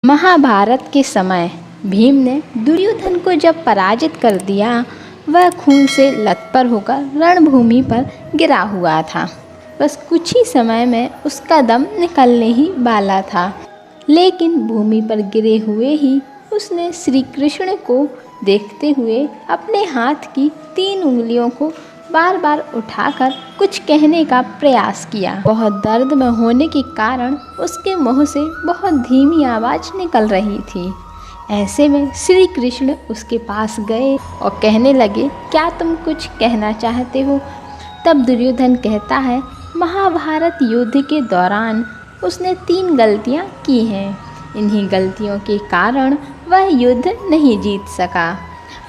महाभारत के समय भीम ने दुर्योधन को जब पराजित कर दिया, वह खून से लथपथ होकर रणभूमि पर गिरा हुआ था। बस कुछ ही समय में उसका दम निकलने ही वाला था, लेकिन भूमि पर गिरे हुए ही उसने श्री कृष्ण को देखते हुए अपने हाथ की 3 उंगलियों को बार बार उठाकर कुछ कहने का प्रयास किया। बहुत दर्द में होने के कारण उसके मुंह से बहुत धीमी आवाज़ निकल रही थी। ऐसे में श्री कृष्ण उसके पास गए और कहने लगे, क्या तुम कुछ कहना चाहते हो? तब दुर्योधन कहता है, महाभारत युद्ध के दौरान उसने 3 गलतियां की हैं। इन्हीं गलतियों के कारण वह युद्ध नहीं जीत सका।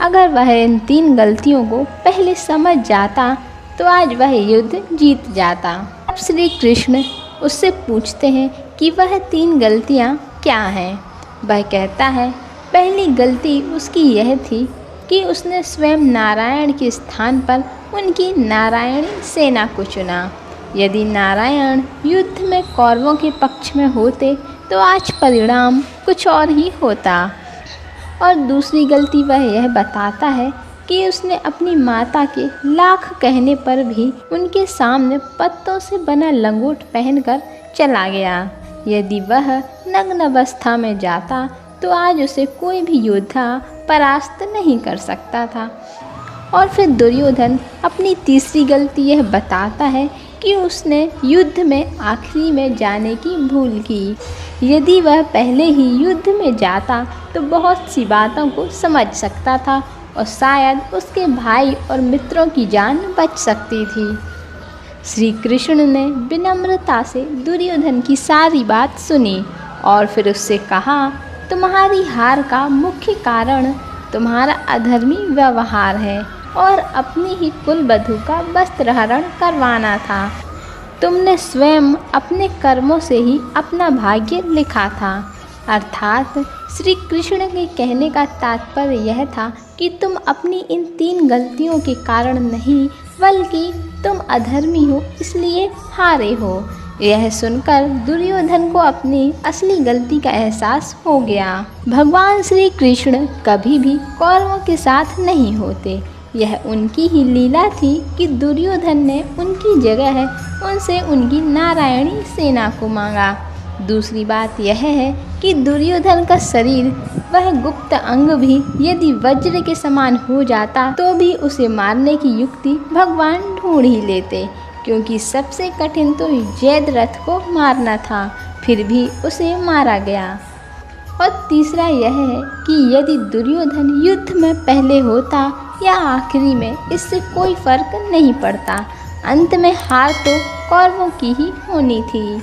अगर वह इन 3 गलतियों को पहले समझ जाता तो आज वह युद्ध जीत जाता। अब श्री कृष्ण उससे पूछते हैं कि वह 3 गलतियां क्या हैं। वह कहता है, पहली गलती उसकी यह थी कि उसने स्वयं नारायण के स्थान पर उनकी नारायणी सेना को चुना। यदि नारायण युद्ध में कौरवों के पक्ष में होते तो आज परिणाम कुछ और ही होता। और दूसरी गलती वह यह बताता है कि उसने अपनी माता के लाख कहने पर भी उनके सामने पत्तों से बना लंगोट पहनकर चला गया। यदि वह नग्न अवस्था में जाता तो आज उसे कोई भी योद्धा परास्त नहीं कर सकता था। और फिर दुर्योधन अपनी तीसरी गलती यह बताता है कि उसने युद्ध में आखिरी में जाने की भूल की। यदि वह पहले ही युद्ध में जाता तो बहुत सी बातों को समझ सकता था और शायद उसके भाई और मित्रों की जान बच सकती थी। श्री कृष्ण ने विनम्रता से दुर्योधन की सारी बात सुनी और फिर उससे कहा, तुम्हारी हार का मुख्य कारण तुम्हारा अधर्मी व्यवहार है और अपनी ही कुलवधू का वस्त्रहरण करवाना था। तुमने स्वयं अपने कर्मों से ही अपना भाग्य लिखा था। अर्थात श्री कृष्ण के कहने का तात्पर्य यह था कि तुम अपनी इन 3 गलतियों के कारण नहीं, बल्कि तुम अधर्मी हो, इसलिए हारे हो। यह सुनकर दुर्योधन को अपनी असली गलती का एहसास हो गया। भगवान श्री कृष्ण कभी भी कौरवों के साथ नहीं होते। यह उनकी ही लीला थी कि दुर्योधन ने उनकी जगह उनसे उनकी नारायणी सेना को मांगा। दूसरी बात यह है कि दुर्योधन का शरीर, वह गुप्त अंग भी यदि वज्र के समान हो जाता तो भी उसे मारने की युक्ति भगवान ढूंढ ही लेते, क्योंकि सबसे कठिन तो जयद्रथ को मारना था, फिर भी उसे मारा गया। और तीसरा यह है कि यदि दुर्योधन युद्ध में पहले होता या आखिरी में, इससे कोई फर्क नहीं पड़ता। अंत में हार तो कौरवों की ही होनी थी।